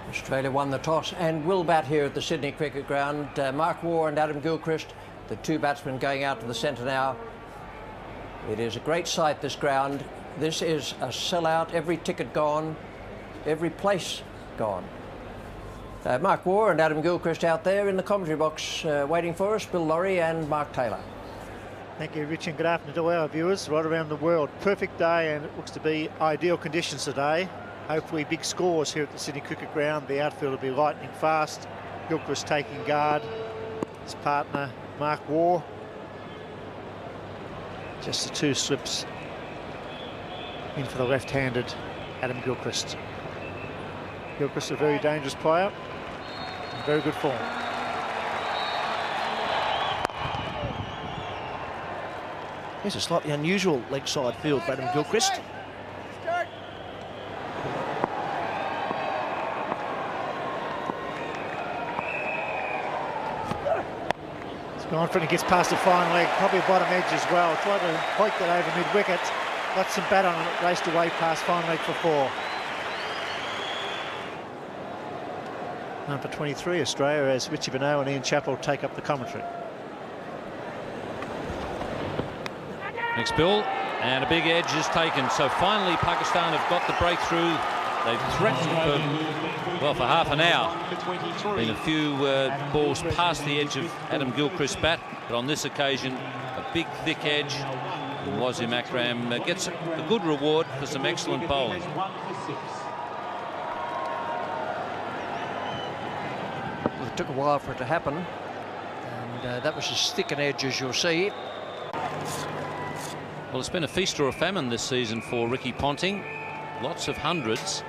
Australia won the toss and will bat here at the Sydney Cricket Ground. Mark Waugh and Adam Gilchrist, the two batsmen going out to the centre now. It is a great sight, this ground. This is a sellout, every ticket gone, every place gone. Mark Waugh and Adam Gilchrist out there in the commentary box waiting for us, Bill Laurie and Mark Taylor. Thank you, Rich, and good afternoon to our viewers right around the world. Perfect day, and it looks to be ideal conditions today. Hopefully big scores here at the Sydney Cricket Ground. The outfield will be lightning fast. Gilchrist taking guard. His partner, Mark Waugh. Just the two slips in for the left-handed Adam Gilchrist. Gilchrist, a very dangerous player, in very good form. Here's a slightly unusual leg side field for Adam Gilchrist. He's confident, gets past the fine leg, probably bottom edge as well. Tried to hoik that over mid-wicket. Got some bat on it, raced away past fine leg for 4. Number 23, Australia, as Richie Benaud and Ian Chappell take up the commentary. Next bill, and a big edge is taken. So finally Pakistan have got the breakthrough. They've threatened for half an hour. Been a few balls past the edge of Adam Gilchrist's bat, but on this occasion a big thick edge. And Wasim Akram gets a good reward for some excellent bowling. Well, it took a while for it to happen, and that was as thick an edge as you'll see. Well, it's been a feast or a famine this season for Ricky Ponting. Lots of hundreds,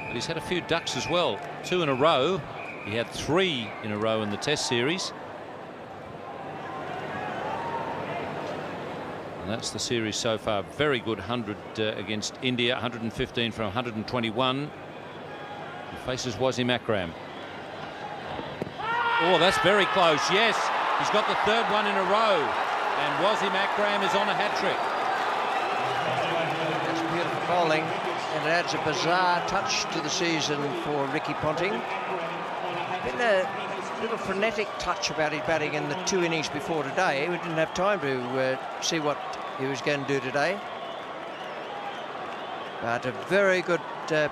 but he's had a few ducks as well. 2 in a row. He had 3 in a row in the Test series. And that's the series so far. Very good 100 against India, 115 from 121. He faces Wasim Akram. Oh, that's very close. Yes, he's got the 3rd one in a row. And Wasim Akram is on a hat-trick. That's beautiful bowling, and it adds a bizarre touch to the season for Ricky Ponting. Been a little frenetic touch about his batting in the 2 innings before today. We didn't have time to see what he was going to do today. But a very good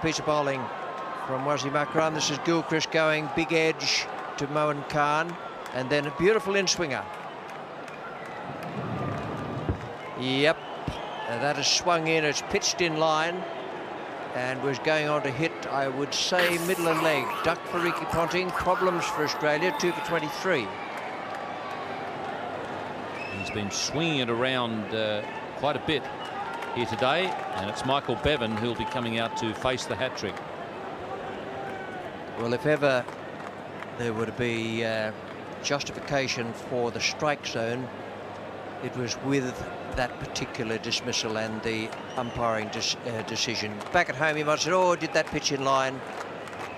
piece of bowling from Wasim Akram. This is Gilchrist going big edge to Mohan Khan, and then a beautiful in-swinger. Yep, that has swung in, it's pitched in line and was going on to hit, I would say, middle and leg. Duck for Ricky Ponting, problems for Australia, 2 for 23. He's been swinging it around quite a bit here today, and it's Michael Bevan who'll be coming out to face the hat-trick. Well, if ever there would be justification for the strike zone, it was with that particular dismissal and the umpiring decision. Back at home, you might say, oh, did that pitch in line?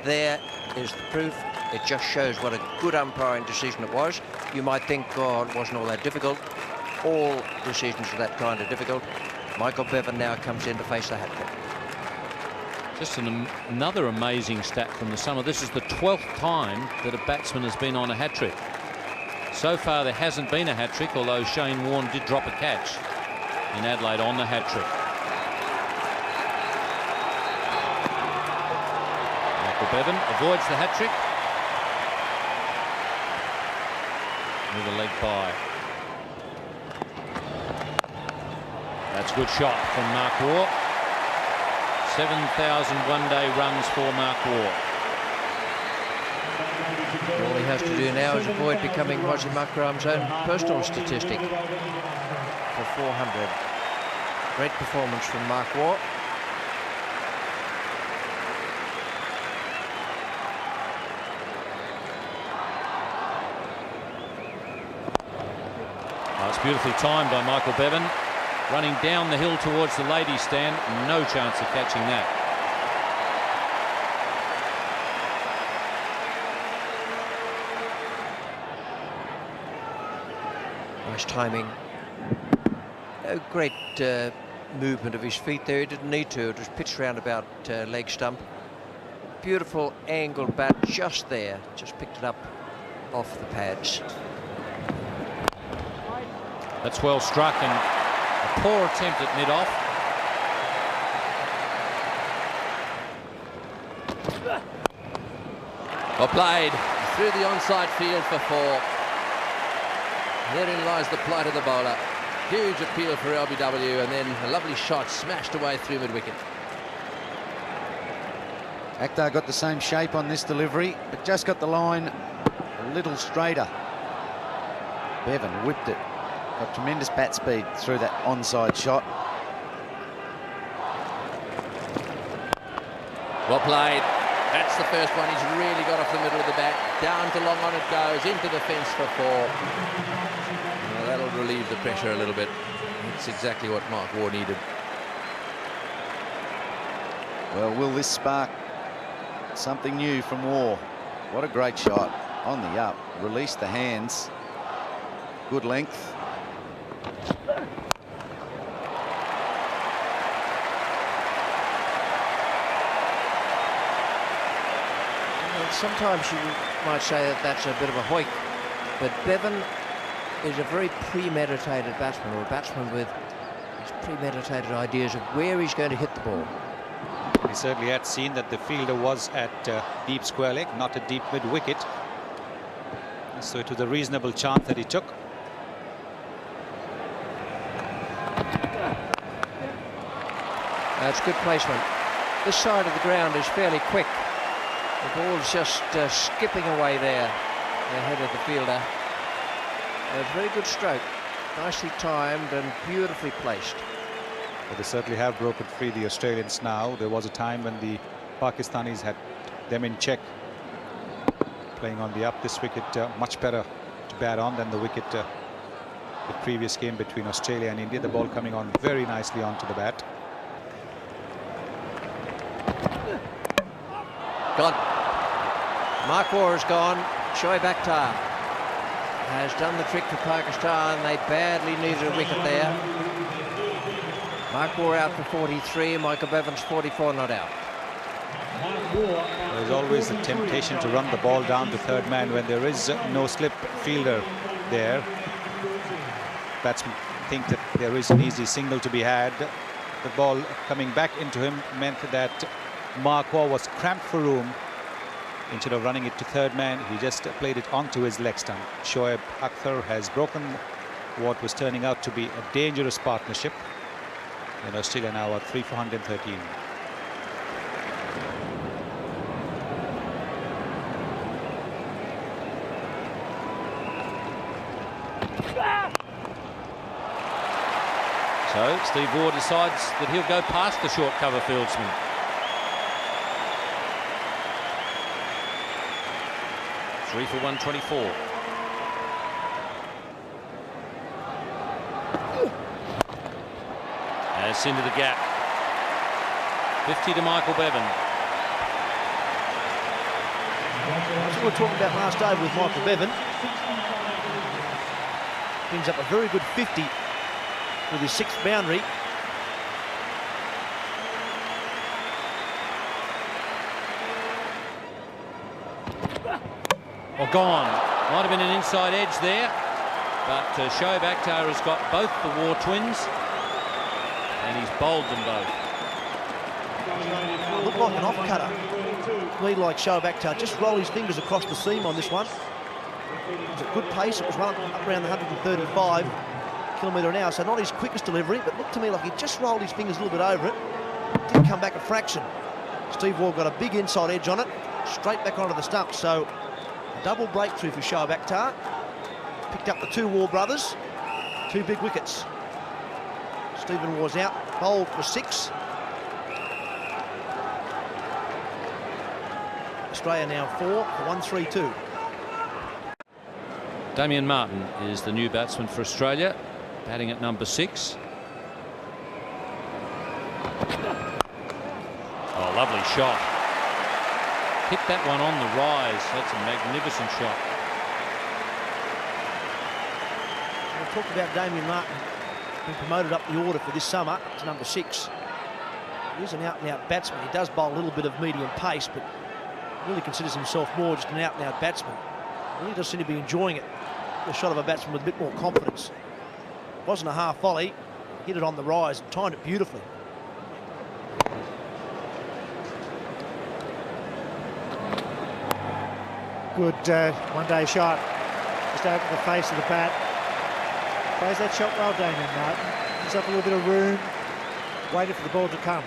There is the proof. It just shows what a good umpiring decision it was. You might think, oh, it wasn't all that difficult. All decisions are that kind of difficult. Michael Bevan now comes in to face the hat-trick. Just another amazing stat from the summer. This is the 12th time that a batsman has been on a hat-trick. So far there hasn't been a hat-trick, although Shane Warne did drop a catch in Adelaide on the hat-trick. Michael Bevan avoids the hat-trick with a leg by. That's a good shot from Mark Waugh. 7,000 one-day runs for Mark Waugh. All he has to do now is avoid becoming Wasim Akram's own personal statistic for 400. Great performance from Mark Waugh. Oh, it's beautifully timed by Michael Bevan. Running down the hill towards the ladies' stand. No chance of catching that. Nice timing. No great movement of his feet there. He didn't need to. It was pitched round about leg stump. beautiful angled bat just there. Just picked it up off the pads. That's well struck, and a poor attempt at mid-off. Well played through the onside field for 4. Therein lies the plight of the bowler. Huge appeal for LBW, and then a lovely shot smashed away through mid-wicket. Akhtar got the same shape on this delivery, but just got the line a little straighter. Bevan whipped it. Got tremendous bat speed through that onside shot. Well played. That's the first one. He's really got off the middle of the bat. Down to long on it goes, into the fence for 4. Well, that'll relieve the pressure a little bit. That's exactly what Mark Waugh needed. Well, will this spark something new from Waugh? What a great shot. On the up. Released the hands. Good length. Sometimes you might say that that's a bit of a hoik, but Bevan is a very premeditated batsman, or a batsman with his premeditated ideas of where he's going to hit the ball. He certainly had seen that the fielder was at deep square leg, not a deep mid-wicket. So it was a reasonable chance that he took. That's good placement. This side of the ground is fairly quick. The ball's just skipping away there ahead of the fielder. A very good stroke, nicely timed and beautifully placed. But they certainly have broken free, the Australians now. There was a time when the Pakistanis had them in check, playing on the up. This wicket much better to bat on than the wicket the previous game between Australia and India. The ball coming on very nicely onto the bat. Gone. Mark Waugh has gone. Shoaib Akhtar has done the trick for Pakistan. They badly needed a wicket there. Mark Waugh out for 43. Michael Bevan's 44 not out. There's always the temptation to run the ball down to third man when there is no slip fielder there. Batsmen think that there is an easy single to be had. The ball coming back into him meant that Mark Waugh was cramped for room. Instead of running it to third man, he just played it onto his leg stump. Shoaib Akhtar has broken what was turning out to be a dangerous partnership. And Australia now are 3 for 113. So Steve Waugh decides that he'll go past the short cover fieldsman. Three for 124. And it's into the gap. 50 to Michael Bevan. That's what we were talking about last over with Michael Bevan. Brings up a very good 50 with his 6th boundary. Well, gone. Might have been an inside edge there, but Shoaib Akhtar has got both the Waugh twins, and he's bowled them both. Looked like an off-cutter. We like Shoaib Akhtar, just roll his fingers across the seam on this one. It was at good pace. It was one up around the 135 kilometre an hour, so not his quickest delivery, but looked to me like he just rolled his fingers a little bit over it. Didn't come back a fraction. Steve Waugh got a big inside edge on it, straight back onto the stump. So a double breakthrough for Shoaib Akhtar. Picked up the 2 Waugh brothers, 2 big wickets. Stephen Waugh's out, bowled for 6. Australia now 4 for 132. Damien Martin is the new batsman for Australia, batting at number 6. Oh, lovely shot. Hit that one on the rise. That's a magnificent shot. We talked about Damien Martin being promoted up the order for this summer to number 6. He's an out-and-out batsman. He does bowl a little bit of medium pace, but really considers himself more just an out-and-out batsman. He really does seem to be enjoying it. The shot of a batsman with a bit more confidence. It wasn't a half volley. Hit it on the rise and timed it beautifully. Good one-day shot. Just open the face of the bat. Plays that shot well, Damien Martin. Gives up a little bit of room. Waited for the ball to come.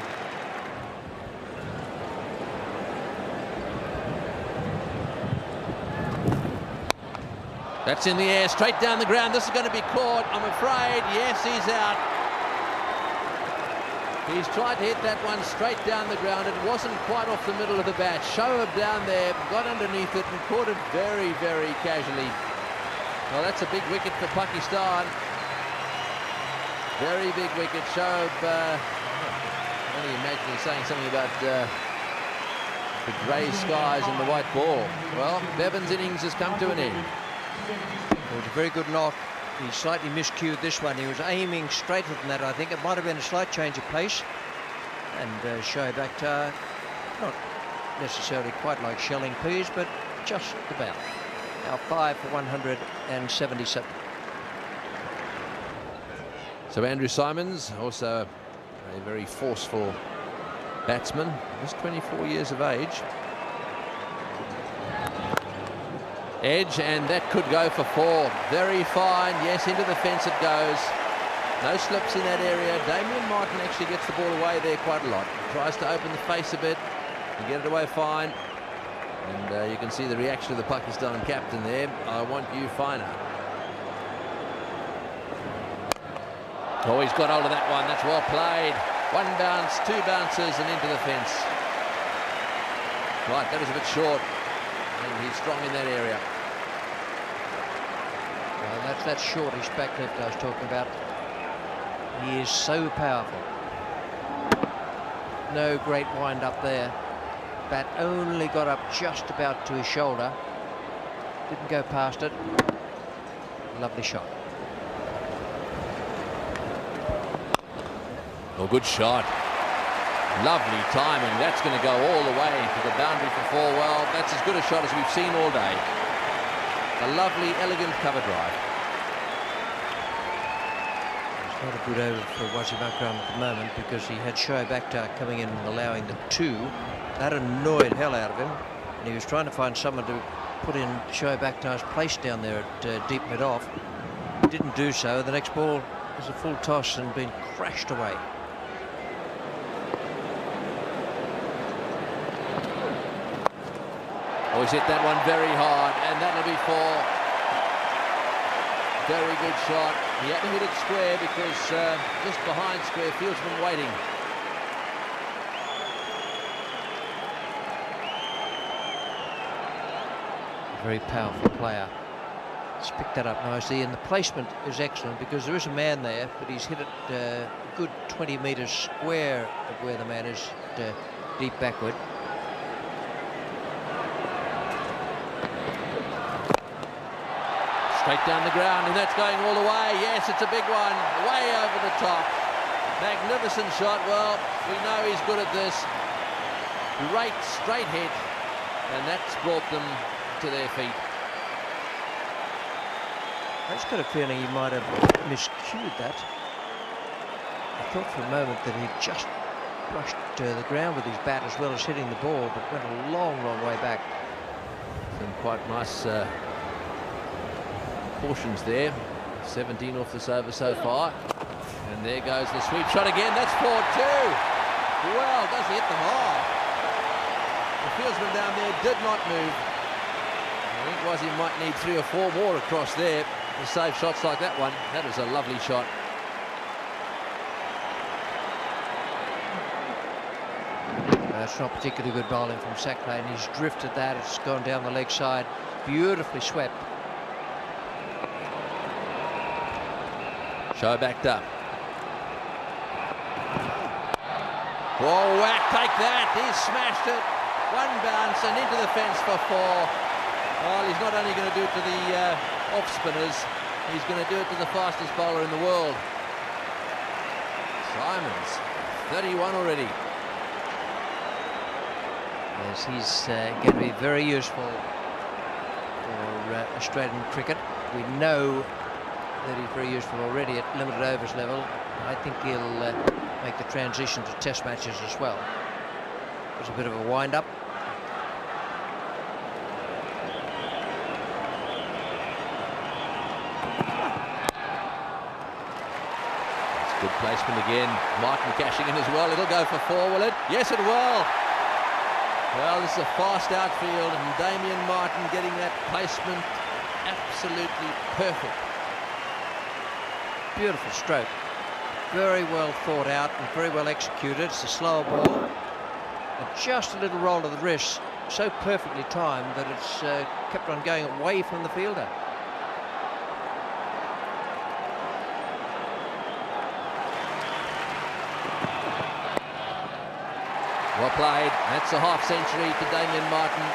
That's in the air, straight down the ground. This is going to be caught, I'm afraid. Yes, he's out. He's tried to hit that one straight down the ground. It wasn't quite off the middle of the bat. Shoaib down there, got underneath it and caught it very, very casually. Well, that's a big wicket for Pakistan. Very big wicket. Shoaib, I can only imagine he's saying something about the grey skies and the white ball. Well, Bevan's innings has come to an end. It was a very good knock. He slightly miscued this one. He was aiming straighter than that, I think. It might have been a slight change of pace. And Shoaib Akhtar, not necessarily quite like shelling peas, but just about. Now 5 for 177. So Andrew Simons, also a very forceful batsman, just 24 years of age. Edge, and that could go for 4. Very fine. Yes, into the fence it goes. No slips in that area. Damien Martin actually gets the ball away there quite a lot. Tries to open the face a bit and get it away fine. And you can see the reaction of the Pakistan captain there. I want you finer. Oh, he's got hold of that one. That's well played. 1 bounce, 2 bounces and into the fence. Right, that was a bit short. And he's strong in that area. Well, that's that shortish back left I was talking about. He is so powerful. No great wind up there. Bat only got up just about to his shoulder. Didn't go past it. Lovely shot. Oh, good shot. Lovely timing. That's going to go all the way to the boundary for 4. Well, that's as good a shot as we've seen all day. A lovely, elegant cover drive. It's not a good over for Wasim Akram at the moment because he had Shoaib Akhtar coming in and allowing the 2. That annoyed hell out of him. And he was trying to find someone to put in Shoaib Akhtar's place down there at deep mid-off. Didn't do so. The next ball was a full toss and been crashed away. Oh, he's hit that one very hard, and that'll be 4. Very good shot. He had to hit it square because just behind square, fieldsman waiting. Very powerful player. He's picked that up nicely, and the placement is excellent because there is a man there, but he's hit it a good 20 metres square of where the man is, deep backward. Straight down the ground, and that's going all the way. Yes, it's a big one, way over the top. Magnificent shot. Well, we know he's good at this. Great straight hit, and that's brought them to their feet. I just got a feeling he might have miscued that. I thought for a moment that he'd just brushed the ground with his bat as well as hitting the ball, but went a long, long way back. Some quite nice portions there. 17 off this over so far. And there goes the sweep shot again. That's 4-2. Well, does he hit them hard? The fieldsman down there did not move. I think Wasim might need 3 or 4 more across there to save shots like that one. That was a lovely shot. That's not particularly good bowling from Sacklane. He's drifted that. It's gone down the leg side. Beautifully swept. Shoaib Akhtar. Oh, whack, take that. He's smashed it. 1 bounce and into the fence for 4. Well, he's not only going to do it to the off spinners, he's going to do it to the fastest bowler in the world. Simons, 31 already. as he's going to be very useful for Australian cricket. We know that he's very useful already at limited overs level. I think he'll make the transition to test matches as well. It was a bit of a wind-up. Good placement again. Martin cashing in as well. It'll go for 4, will it? Yes, it will. Well, this is a fast outfield, and Damien Martin getting that placement absolutely perfect. Beautiful stroke. Very well thought out and very well executed. It's a slower ball. And just a little roll of the wrist, so perfectly timed that it's kept on going away from the fielder. Well played. That's a half century to Damien Martin.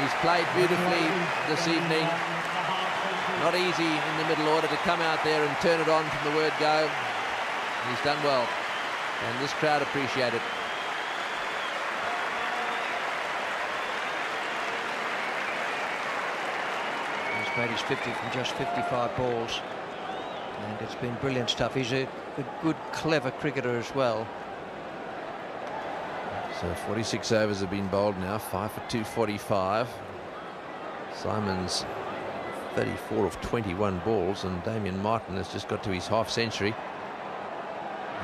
He's played beautifully this evening. Not easy in the middle order to come out there and turn it on from the word go. He's done well, and this crowd appreciate it. He's made his 50 from just 55 balls, and it's been brilliant stuff. He's a good, clever cricketer as well. So 46 overs have been bowled now, 5 for 245. Simon's 34 of 21 balls, and Damien Martin has just got to his half century,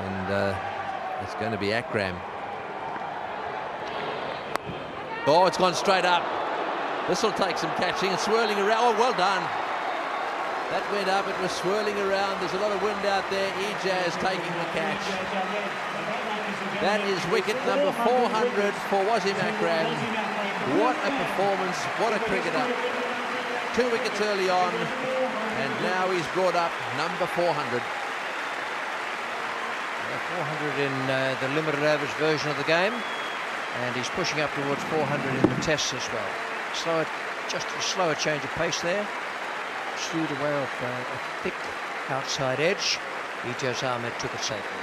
and it's going to be Akram. Oh, it's gone straight up. This will take some catching and swirling around. Oh, well done. That went up, it was swirling around. There's a lot of wind out there. Ejaz taking the catch. That is wicket number 400 for Wasim Akram. What a performance, what a cricketer. 2 wickets early on, and now he's brought up number 400. 400 in the limited overs version of the game, and he's pushing up towards 400 in the tests as well. Slower, just a slower change of pace there. Slewed away off a thick outside edge. Ejaz Ahmed took it safely.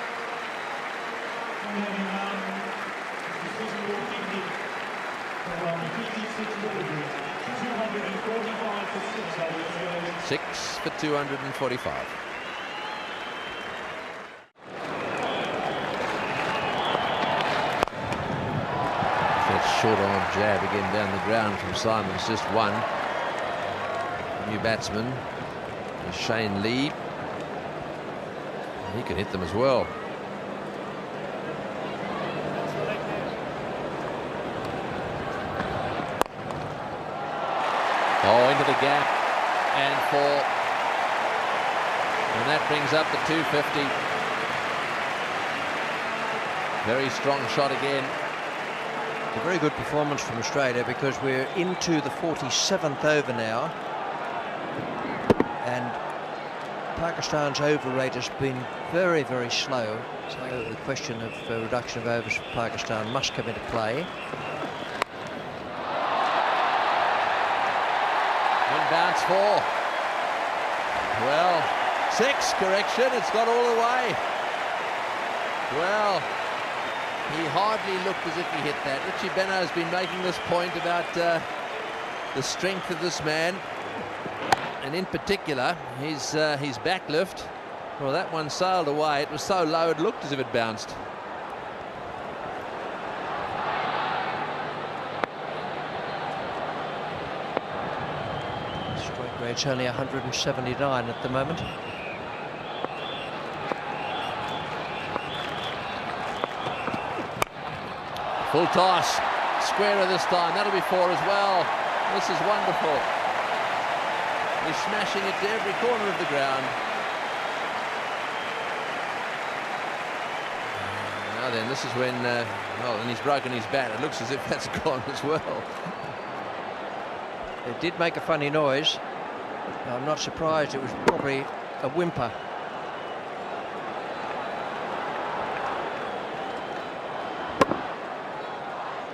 Six for 245. That short arm jab again down the ground from Simon's just one. New batsman is Shane Lee. He can hit them as well. Oh, into the gap and 4. And that brings up the 250. Very strong shot again. A very good performance from Australia, because we're into the 47th over now, and Pakistan's over rate has been very, very slow. So the question of reduction of overs for Pakistan must come into play. Bounce 4. Well, 6, correction, it's got all the way. Well, he hardly looked as if he hit that. Richie Benner has been making this point about the strength of this man, and in particular his backlift. Well, that one sailed away. It was so low it looked as if it bounced. It's only 179 at the moment. Full toss, squarer this time. That'll be 4 as well. This is wonderful. He's smashing it to every corner of the ground. Now then, this is when, well, and he's broken his bat. It looks as if that's gone as well. It did make a funny noise. I'm not surprised. It was probably a whimper.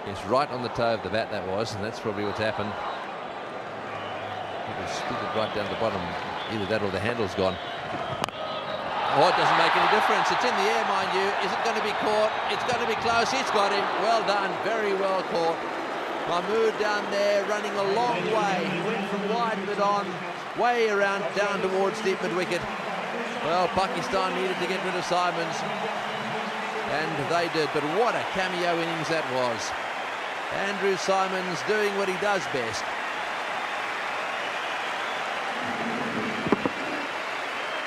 It's right on the toe of the bat, that was, and that's probably what's happened. It was split right down the bottom. Either that or the handle's gone. Oh, it doesn't make any difference. It's in the air, mind you. Is it going to be caught? It's going to be close. He's got him. Well done. Very well caught. Mahmood down there running a long way. He went from wide mid-on, way around down towards deep mid-wicket. Well, Pakistan needed to get rid of Simons, and they did. But what a cameo innings that was. Andrew Simons doing what he does best.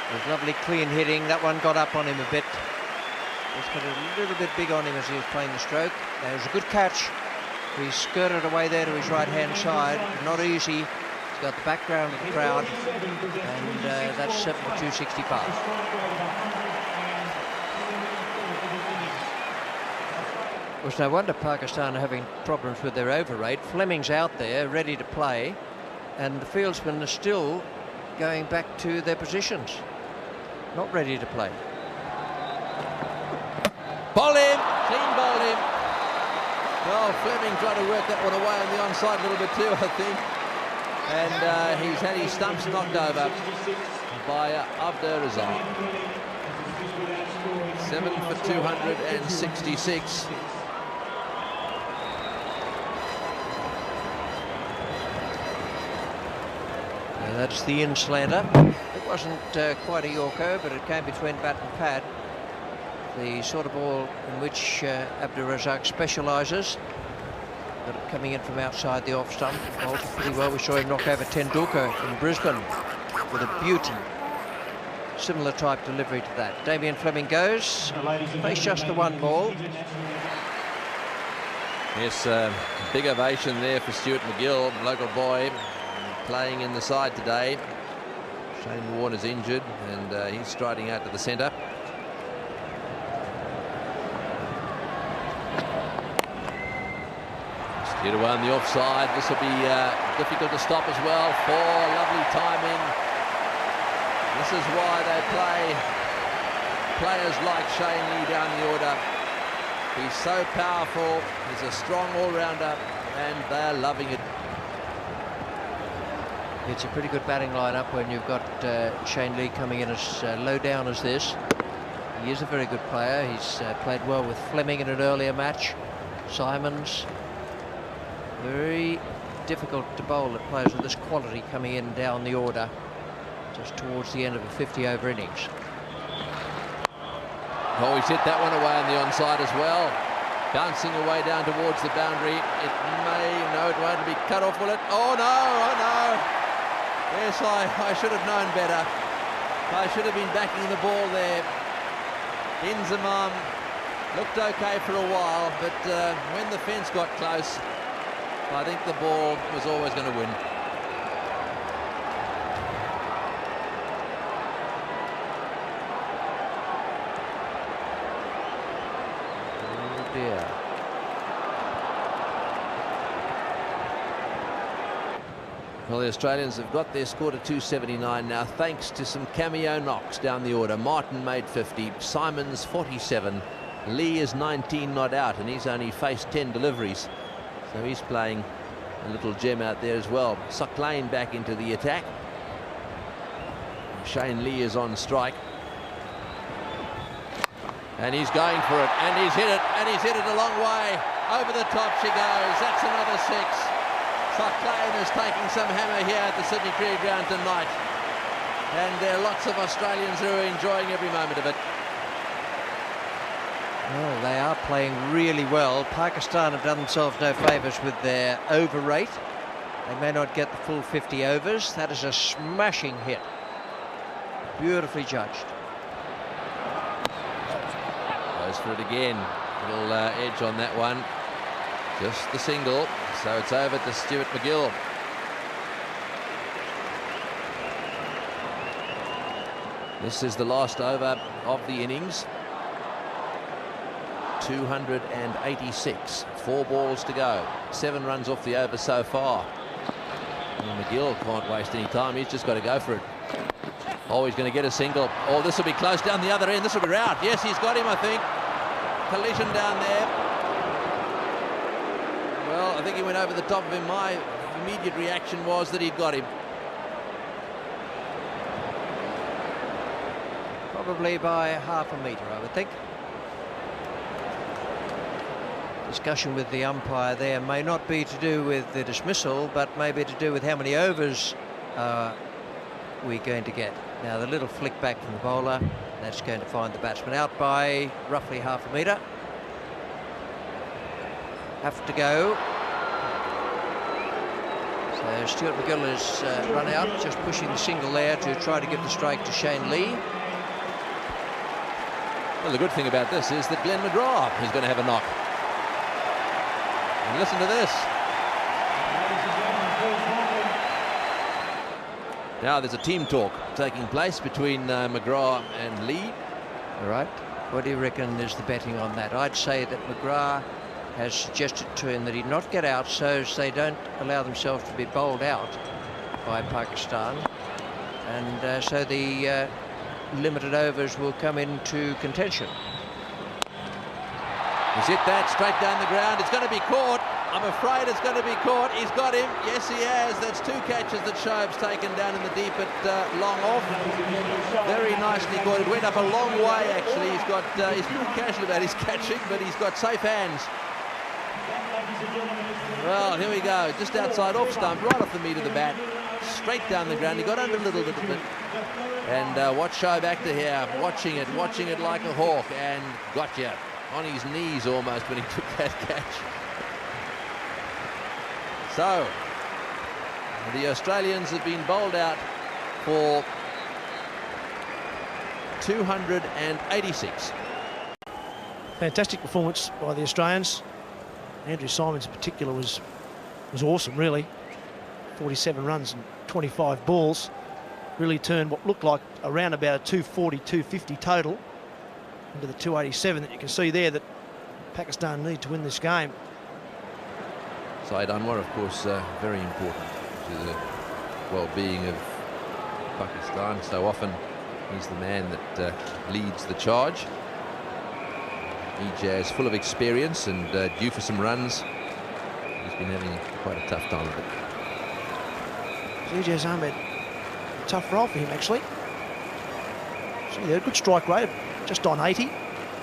It was lovely clean hitting. That one got up on him a bit. Just got a little bit big on him as he was playing the stroke. It was a good catch. He skirted away there to his right-hand side. Not easy. He's got the background of the crowd. And that's 7 for 265. It was no wonder Pakistan are having problems with their over rate. Fleming's out there, ready to play. And the fieldsmen are still going back to their positions. Not ready to play. Bowl him! Clean bowl him! Well, Fleming tried to work that one away on the onside a little bit too, I think. And he's had his stumps knocked over by Abdur Razak. 7 for 266. That's the in-slanter. It wasn't quite a Yorko, but it came between bat and pad. The sort of ball in which Abdur Razak specialises. Got it coming in from outside the off stump. Bowled pretty well. We saw him knock over Tendulkar in Brisbane with a beauty. Similar type delivery to that. Damien Fleming goes. Faced just the one ball. Yes, big ovation there for Stuart McGill, local boy, playing in the side today. Shane Warner's injured, and he's striding out to the centre. Hit away on the offside. This will be difficult to stop as well. Lovely timing. This is why they play players like Shane Lee down the order. He's so powerful. He's a strong all-rounder, and they're loving it. It's a pretty good batting lineup when you've got Shane Lee coming in as low down as this. He is a very good player. He's played well with Fleming in an earlier match. Simons. Very difficult to bowl at players of this quality coming in down the order just towards the end of a 50-over innings. Oh, he's hit that one away on the onside as well. Bouncing away down towards the boundary. It may, no, it won't be cut off, will it? Oh no, oh no. Yes, I should have known better. I should have been backing the ball there. Inzamam looked okay for a while, but when the fence got close, I think the ball was always going to win. Oh dear. Well, the Australians have got their score to 279 now, thanks to some cameo knocks down the order. Martin made 50, Simons 47, Lee is 19 not out, and he's only faced 10 deliveries. So he's playing a little gem out there as well. Suck Lane back into the attack. Shane Lee is on strike. And he's going for it, and he's hit it, and he's hit it a long way. Over the top she goes. That's another 6. Suck Lane is taking some hammer here at the Sydney Cricket Ground tonight. And there are lots of Australians who are enjoying every moment of it. Well, they are playing really well. Pakistan have done themselves no favours with their over rate. They may not get the full 50 overs. That is a smashing hit. Beautifully judged. Goes for it again. Little edge on that one. Just the single. So it's over to Stuart McGill. This is the last over of the innings. 286. 4 balls to go. 7 runs off the over so far. And McGill can't waste any time. He's just got to go for it. Oh, he's going to get a single. Oh, this will be close down the other end. This will be out. Yes, he's got him, I think. Collision down there. Well, I think he went over the top of him. My immediate reaction was that he'd got him. probably by half a metre, I would think. Discussion with the umpire there may not be to do with the dismissal, but maybe to do with how many overs we're going to get. Now the little flick back from the bowler, that's going to find the batsman out by roughly half a metre. Have to go. So Stuart MacGill has run out, just pushing the single there to try to give the strike to Shane Lee. Well, the good thing about this is that Glenn McGrath is going to have a knock. And listen to this. Now there's a team talk taking place between McGrath and Lee. All right. What do you reckon is the betting on that? I'd say that McGrath has suggested to him that he not get out so as they don't allow themselves to be bowled out by Pakistan. And so the limited overs will come into contention. He's hit that straight down the ground. It's going to be caught. I'm afraid it's going to be caught. He's got him. Yes, he has. That's 2 catches that Shoaib's taken down in the deep at long off. Very nicely caught. It went up a long way, actually. He's got. He's pretty casual about his catching, but he's got safe hands. Well, here we go. Just outside off stump, right off the meat of the bat. Straight down the ground. He got under a little bit. And watch Shoaib Akhtar here, watching it like a hawk, and got you. On his knees almost when he took that catch. So, the Australians have been bowled out for 286. Fantastic performance by the Australians. Andrew Simons in particular was awesome, really. 47 runs and 25 balls. Really turned what looked like around about a 240, 250 total into the 287 that you can see there that Pakistan need to win this game. Syed Anwar, of course, very important to the well-being of Pakistan. So often he's the man that leads the charge. Ejaz full of experience and due for some runs. He's been having quite a tough time of it. Ejaz Ahmed, a tough role for him actually. See there, good strike rate, just on 80,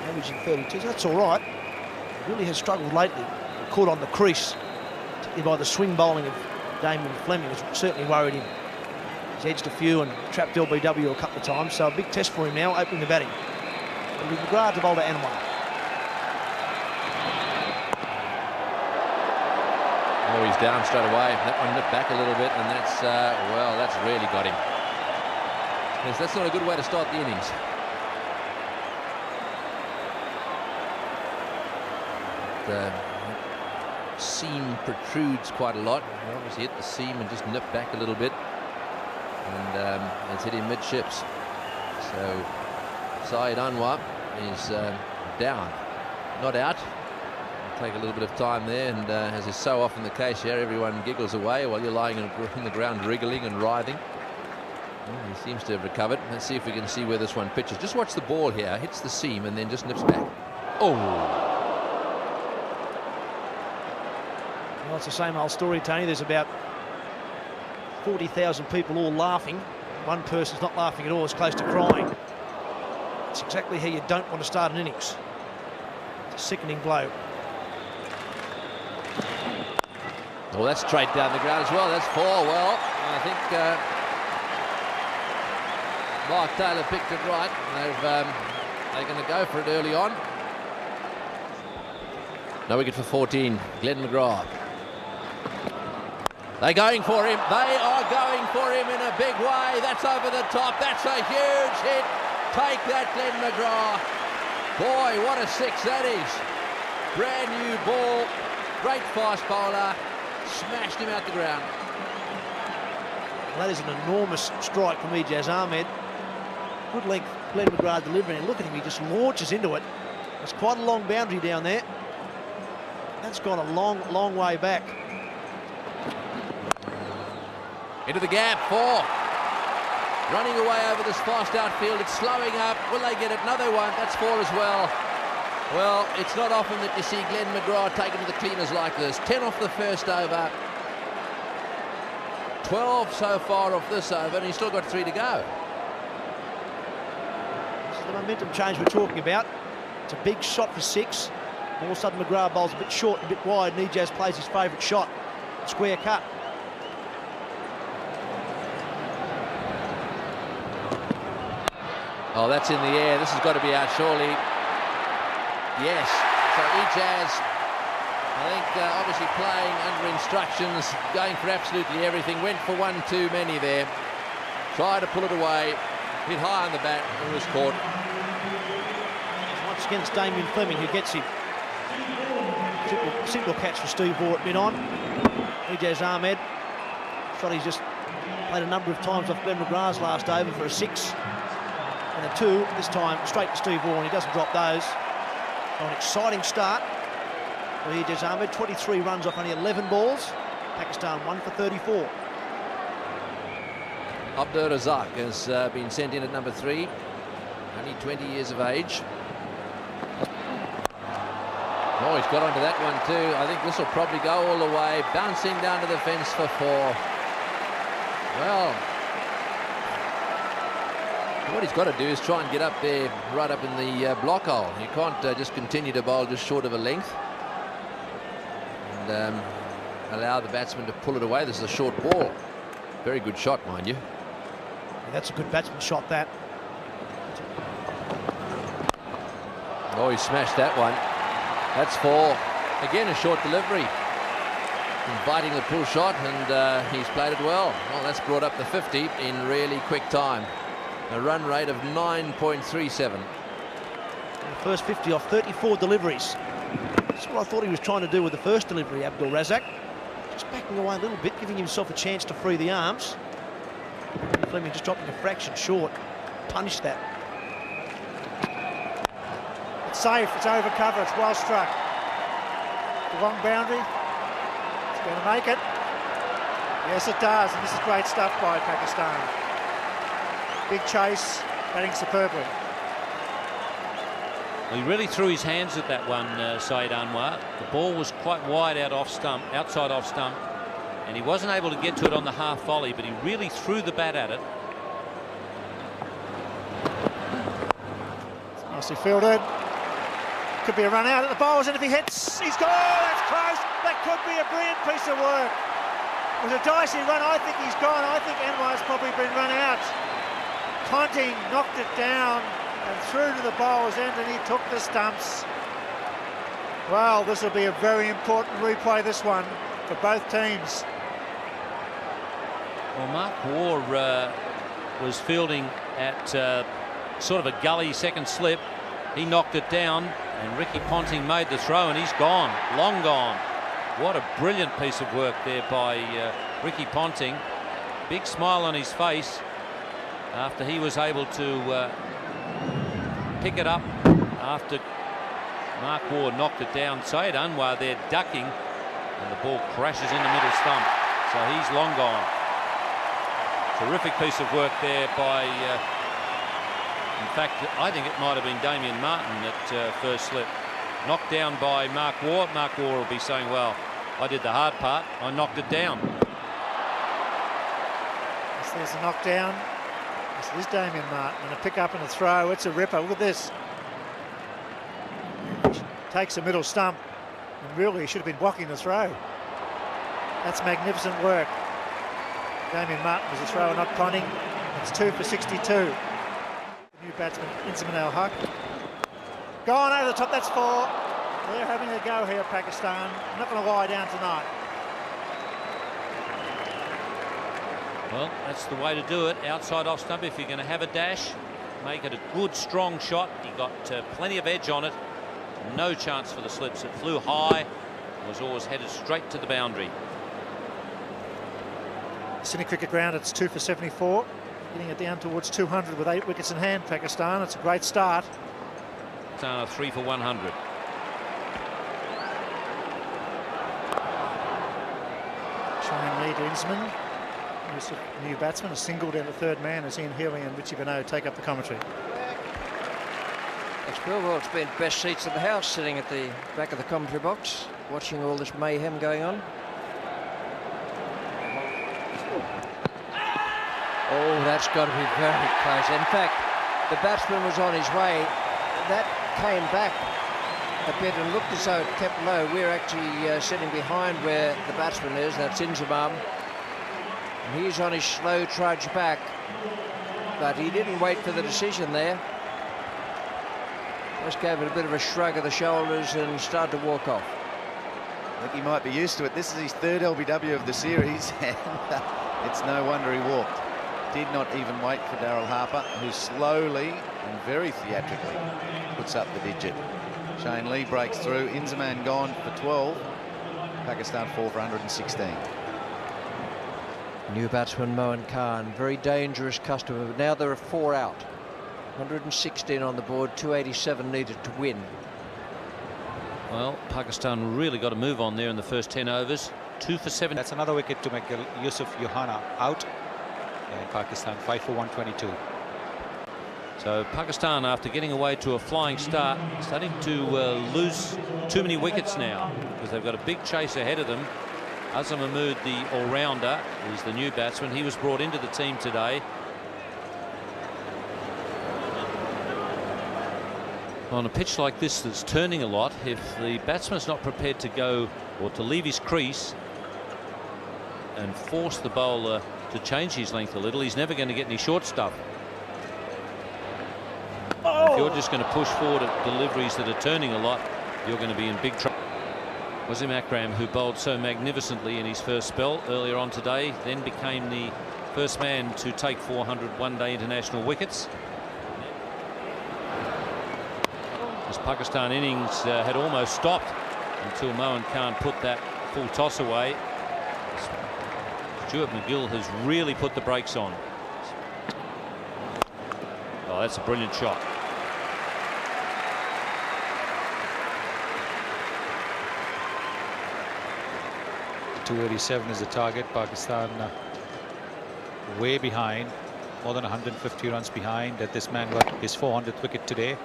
averaging 32, so that's all right. He really has struggled lately, caught on the crease, particularly by the swing bowling of Damon Fleming, has certainly worried him. He's edged a few and trapped LBW a couple of times, so a big test for him now, opening the batting. It'll be McGrath to bowl to Anwar. Oh, he's down straight away. That one nipped back a little bit, and that's, well, that's really got him. Yes, that's not a good way to start the innings. The seam protrudes quite a lot. He obviously hit the seam and just nipped back a little bit. And it's hit him midships. So Syed Anwar is down, not out. Take a little bit of time there, and as is so often the case here, everyone giggles away while you're lying in the ground wriggling and writhing. Well, he seems to have recovered. Let's see if we can see where this one pitches. Just watch the ball here. Hits the seam and then just nips back. Oh! Well, it's the same old story, Tony. There's about 40,000 people all laughing. One person's not laughing at all, it's close to crying. It's exactly how you don't want to start an innings. It's a sickening blow. Well, that's straight down the ground as well. That's 4. Well, I think Mark Taylor picked it right. They're going to go for it early on. No wicket for 14. Glenn McGrath. They're going for him. They are going for him in a big way. That's over the top. That's a huge hit. Take that, Glenn McGrath. Boy, what a 6 that is. Brand new ball. Great fast bowler. Smashed him out the ground. Well, that is an enormous strike from Ejaz Ahmed. Good length, Glenn McGrath delivering, and look at him, he just launches into it. It's quite a long boundary down there. That's gone a long, long way back. Into the gap, 4. Running away over this fast outfield, it's slowing up. Will they get it? No, they won't. That's 4 as well. Well, it's not often that you see Glenn McGrath taken to the cleaners like this. 10 off the first over. 12 so far off this over, and he's still got 3 to go. This is the momentum change we're talking about. It's a big shot for 6. All of a sudden McGrath bowls a bit short, a bit wide, and Ejaz plays his favourite shot, square cut. Oh, that's in the air. This has got to be out, surely. Yes. So Ejaz, I think, obviously playing under instructions, going for absolutely everything. Went for one too many there. Tried to pull it away. Hit high on the bat and was caught. Once again, it's Damien Fleming who gets him. Simple catch for Steve Waugh at mid-on. Ejaz Ahmed. Shot he's just played a number of times off Glenn McGrath's last over for a 6 and a 2. This time straight to Steve Waugh, and he doesn't drop those. So an exciting start for Ejaz Ahmed. 23 runs off only 11 balls. Pakistan 1 for 34. Abdur Razak has been sent in at number 3. Only 20 years of age. Oh, he's got onto that one too. I think this will probably go all the way. Bouncing down to the fence for 4. Well, what he's got to do is try and get up there, right up in the block hole. You can't just continue to bowl just short of a length and allow the batsman to pull it away. This is a short ball. Very good shot, mind you. Yeah, that's a good batsman shot, that. Oh, he smashed that one. That's 4. Again, a short delivery. Inviting the pull shot, and he's played it well. Well, that's brought up the 50 in really quick time. A run rate of 9.37. The first 50 off 34 deliveries. That's what I thought he was trying to do with the first delivery, Abdur Razak. Just backing away a little bit, giving himself a chance to free the arms. Fleming just dropping a fraction short. Punished that. It's safe, it's over cover, it's well struck. The long boundary. It's going to make it. Yes, it does, and this is great stuff by Pakistan. Big chase, batting superbly. He really threw his hands at that one, Saeed Anwar. The ball was quite wide outside off stump, and he wasn't able to get to it on the half volley, but he really threw the bat at it. Nicely fielded. Could be a run out at the bowls, and if he hits, he's gone. That's close. That could be a brilliant piece of work. It was a dicey run. I think he's gone. I think Anwar's probably been run out. Ponting knocked it down and through to the bowler's end, and he took the stumps. Well, this will be a very important replay, this one, for both teams. Well, Mark Waugh was fielding at sort of a gully second slip. He knocked it down, and Ricky Ponting made the throw, and he's gone, long gone. What a brilliant piece of work there by Ricky Ponting. Big smile on his face after he was able to pick it up after Mark Waugh knocked it down. Saeed Anwar there ducking, and the ball crashes in the middle stump, so he's long gone. Terrific piece of work there by, in fact, I think it might have been Damien Martin at first slip. Knocked down by Mark Waugh. Mark Waugh will be saying, well, I did the hard part, I knocked it down. Yes, there's a knockdown. This is Damien Martin, and a pick up and a throw. It's a ripper. Look at this. Takes the middle stump, and really he should have been blocking the throw. That's magnificent work. Damien Martin was a thrower, not Ponting. It's 2 for 62. The new batsman, Inzamam al-Haq. Gone over the top, that's 4. They're having a go here, Pakistan. Not going to lie down tonight. Well, that's the way to do it. Outside off stump, if you're going to have a dash, make it a good, strong shot. He got plenty of edge on it. No chance for the slips. It flew high, was always headed straight to the boundary. Sydney Cricket Ground, it's 2 for 74. Getting it down towards 200 with 8 wickets in hand, Pakistan. It's a great start. It's 3 for 100. Trying lead to Inzamam. A new batsman, a single down the third man as Ian Healy and Richie Benaud take up the commentary. Well, it's been best seats of the house, sitting at the back of the commentary box, watching all this mayhem going on. Oh, that's got to be very close. In fact, the batsman was on his way. That came back a bit and looked as though it kept low. We're actually sitting behind where the batsman is. That's Inzamam. And he's on his slow trudge back, but he didn't wait for the decision there. Just gave it a bit of a shrug of the shoulders and started to walk off. I think he might be used to it. This is his third LBW of the series, and it's no wonder he walked. Did not even wait for Daryl Harper, who slowly and very theatrically puts up the digit. Shane Lee breaks through. Inzamam gone for 12. Pakistan 4 for 116. New batsman Moin Khan, very dangerous customer. But now there are 4 out. 116 on the board, 287 needed to win. Well, Pakistan really got a move on there in the first 10 overs. 2 for 7. That's another wicket to make Yusuf Yohana out. And Pakistan 5 for 122. So Pakistan, after getting away to a flying start, starting to lose too many wickets now because they've got a big chase ahead of them. Azam Mahmood, the all-rounder, is the new batsman. He was brought into the team today. On a pitch like this that's turning a lot, if the batsman's not prepared to go or to leave his crease and force the bowler to change his length a little, he's never going to get any short stuff. If you're just going to push forward at deliveries that are turning a lot, you're going to be in big trouble. Wasim Akram, who bowled so magnificently in his first spell earlier on today, then became the first man to take 400 one-day international wickets. This Pakistan innings had almost stopped until Moin Khan put that full toss away. Stuart McGill has really put the brakes on. Oh, that's a brilliant shot. .287 is the target. Pakistan way behind, more than 150 runs behind. That this man got his 400th wicket today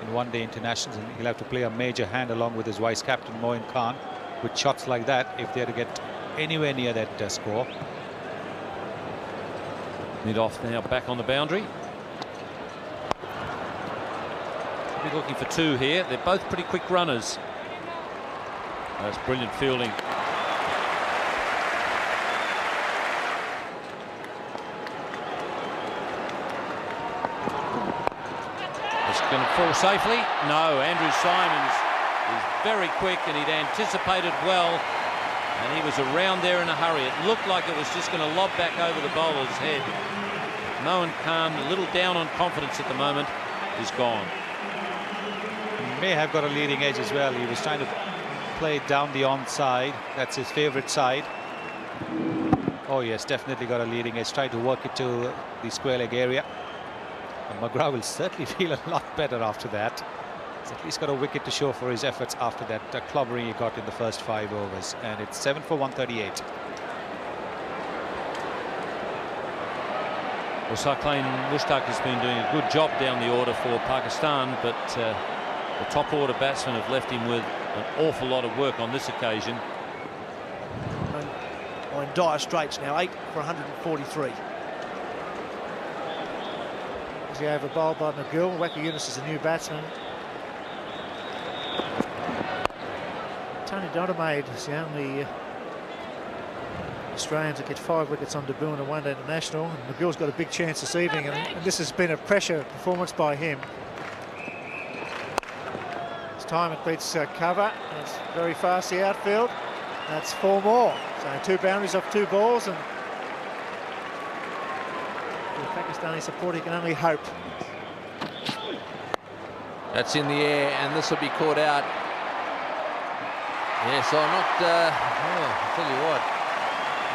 in one-day internationals, and he'll have to play a major hand along with his vice captain Moin Khan with shots like that if they're to get anywhere near that score. Mid-off now back on the boundary. We're looking for 2 here. They're both pretty quick runners. That's brilliant fielding. Going to fall safely. No, Andrew Simons is very quick and he'd anticipated well, and he was around there in a hurry. It looked like it was just going to lob back over the bowler's head. Moin Khan, a little down on confidence at the moment, is gone. He may have got a leading edge as well. He was trying to play it down the onside. That's his favourite side. Oh yes, definitely got a leading edge. Tried to work it to the square leg area. And McGrath will certainly feel a lot better after that. He's at least got a wicket to show for his efforts after that clobbering he got in the first 5 overs. And it's 7 for 138. Well, Sarklain Mushtaq has been doing a good job down the order for Pakistan, but the top order batsmen have left him with an awful lot of work on this occasion. In dire straits now, 8 for 143. He over bowled by McGill. Wacky Yunus is a new batsman. Tony Donamaid is the only Australian to get 5 wickets on debut in a one-day international. And McGill's got a big chance this evening, and this has been a pressure performance by him. This time it beats cover, and it's very fast the outfield. That's 4 more. So 2 boundaries off 2 balls, and Pakistani supporter can only hope. That's in the air, and this will be caught out. Yes, I'm not. I'll tell you what,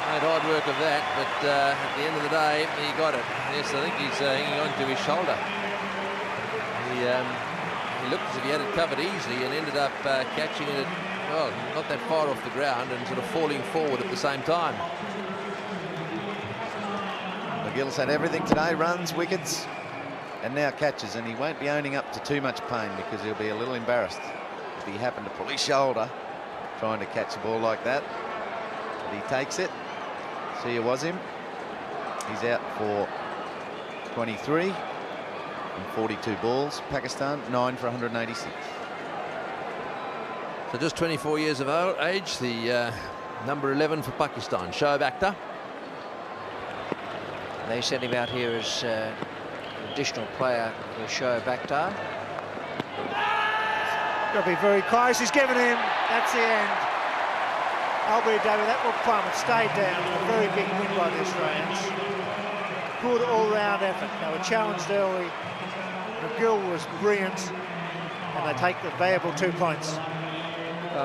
made hard work of that, but at the end of the day, he got it. Yes, I think he's hanging on to his shoulder. He looked as if he had it covered easily and ended up catching it, well, not that far off the ground and sort of falling forward at the same time. McGill's had everything today, runs, wickets, and now catches, and he won't be owning up to too much pain because he'll be a little embarrassed if he happened to pull his shoulder trying to catch a ball like that. But he takes it. See, it was him. He's out for 23. on 42 balls. Pakistan 9 for 186. So just 24 years of age, the number 11 for Pakistan, Shoaib Akhtar. They sent him out here as an additional player for Shoaib Akhtar. Got to be very close. He's given him. That's the end. Albert David, that requirement stayed down. A very big win by the Australians. Good all-round effort. They were challenged early. McGill was brilliant, and they take the valuable 2 points.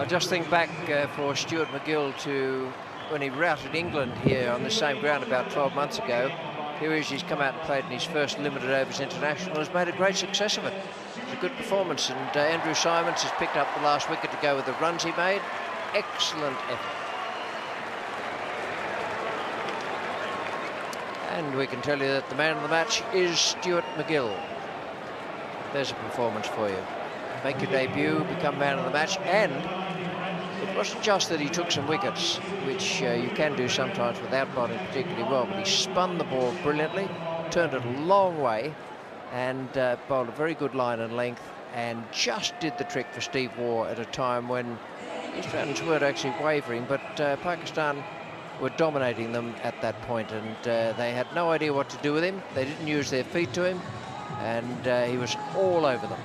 Just think back for Stuart McGill to when he routed England here on the same ground about 12 months ago. Here he is, he's come out and played in his first limited overs international, has made a great success of it. It's a good performance, and Andrew Simons has picked up the last wicket to go with the runs he made. Excellent effort. And we can tell you that the man of the match is Stuart McGill. There's a performance for you. Make your debut, become man of the match, and it wasn't just that he took some wickets, which you can do sometimes without bowling particularly well, but he spun the ball brilliantly, turned it a long way, and bowled a very good line and length, and just did the trick for Steve Waugh at a time when the Australians weren't actually wavering, but Pakistan were dominating them at that point, and they had no idea what to do with him. They didn't use their feet to him, and he was all over them.